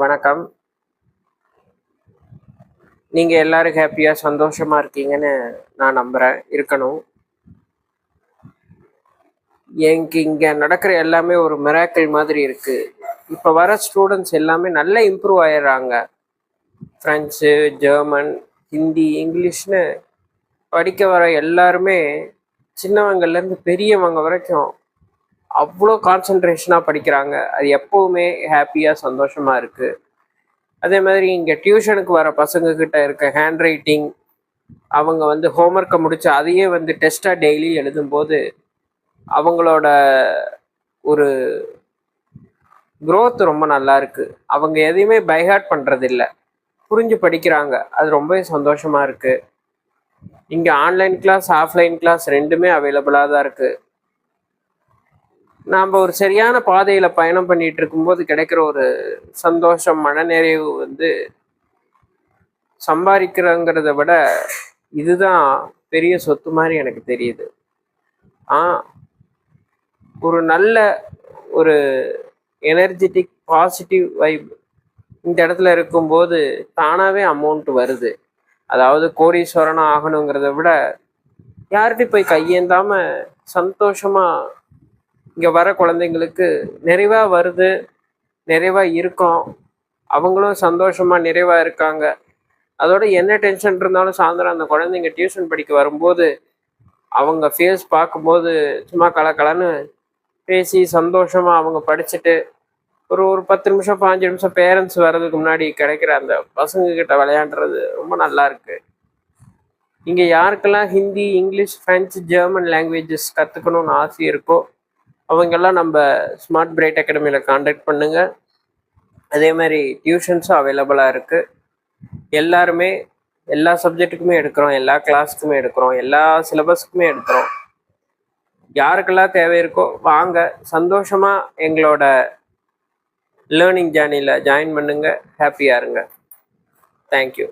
வணக்கம். நீங்கள் எல்லாரும் ஹாப்பியாக சந்தோஷமாக இருக்கீங்கன்னு நான் நம்புகிறேன். இருக்கணும். எனக்கு இங்கே நடக்கிற எல்லாமே ஒரு மிராக்கிள் மாதிரி இருக்குது. இப்போ வர ஸ்டூடெண்ட்ஸ் எல்லாமே நல்லா இம்ப்ரூவ் ஆயிடுறாங்க. ஃப்ரெஞ்சு, ஜெர்மன், ஹிந்தி, இங்கிலீஷ்னு படிக்க வர எல்லாருமே சின்னவங்கள்லேருந்து பெரியவங்க வரைக்கும் அவ்வளோ கான்சன்ட்ரேஷனாக படிக்கிறாங்க. அது எப்போவுமே ஹாப்பியாக சந்தோஷமாக இருக்குது. அதே மாதிரி இங்கே டியூஷனுக்கு வர பசங்கக்கிட்ட இருக்க ஹேண்ட் ரைட்டிங், அவங்க ஹோம்ஒர்க்கை முடித்து அதையே டெஸ்ட்டாக டெய்லி எழுதும்போது அவங்களோட ஒரு க்ரோத் ரொம்ப நல்லா இருக்குது. அவங்க எதையுமே பைஹார்ட் பண்ணுறதில்ல, புரிஞ்சு படிக்கிறாங்க. அது ரொம்பவே சந்தோஷமாக இருக்குது. இங்கே ஆன்லைன் கிளாஸ், ஆஃப்லைன் கிளாஸ் ரெண்டுமே அவைலபிளாக தான் இருக்குது. நாம் ஒரு சரியான பாதையில் பயணம் பண்ணிகிட்டு இருக்கும்போது கிடைக்கிற ஒரு சந்தோஷம், மனநிறைவு சம்பாதிக்கிறங்கிறத விட இதுதான் பெரிய சொத்து மாதிரி எனக்கு தெரியுது. ஒரு நல்ல ஒரு எனர்ஜெட்டிக் பாசிட்டிவ் வைப் இந்த இடத்துல இருக்கும்போது தானாகவே அமௌண்ட் வருது. அதாவது கோடீஸ்வரனாக ஆகணுங்கிறத விட யார்கிட்டையும் போய் கையேந்தாமல் சந்தோஷமாக இங்கே வர குழந்தைங்களுக்கு நிறைவாக வருது, நிறைவாக இருக்கும். அவங்களும் சந்தோஷமாக நிறைவாக இருக்காங்க. அதோட என்ன டென்ஷன் இருந்தாலும் சாயந்தரம் அந்த குழந்தைங்க டியூஷன் படிக்க வரும்போது அவங்க ஃபேஸ் பார்க்கும்போது சும்மா கலக்கலன்னு பேசி சந்தோஷமாக அவங்க படிச்சுட்டு ஒரு 10 நிமிஷம் 5 நிமிஷம் பேரண்ட்ஸ் வர்றதுக்கு முன்னாடி கிடைக்கிற அந்த பசங்கக்கிட்ட விளையாடுறது ரொம்ப நல்லா இருக்குது. இங்கே யாருக்கெல்லாம் Hindi, English, French, German languages கற்றுக்கணும்னு ஆசை இருக்கோ அவங்கெல்லாம் நம்ம ஸ்மார்ட் பிரைட் அகாடமியில் காண்டாக்ட் பண்ணுங்கள். அதே மாதிரி டியூஷன்ஸும் அவைலபிளாக இருக்குது. எல்லாருமே எல்லா சப்ஜெக்ட்டுக்குமே எடுக்கிறோம், எல்லா கிளாஸுக்குமே எடுக்கிறோம், எல்லா சிலபஸுக்குமே எடுக்கிறோம். யாருக்கெல்லாம் தேவை இருக்கோ வாங்க, சந்தோஷமாக எங்களோட லேர்னிங் ஜேர்னியில் ஜாயின் பண்ணுங்கள். ஹாப்பியாக இருங்க. தேங்க்யூ.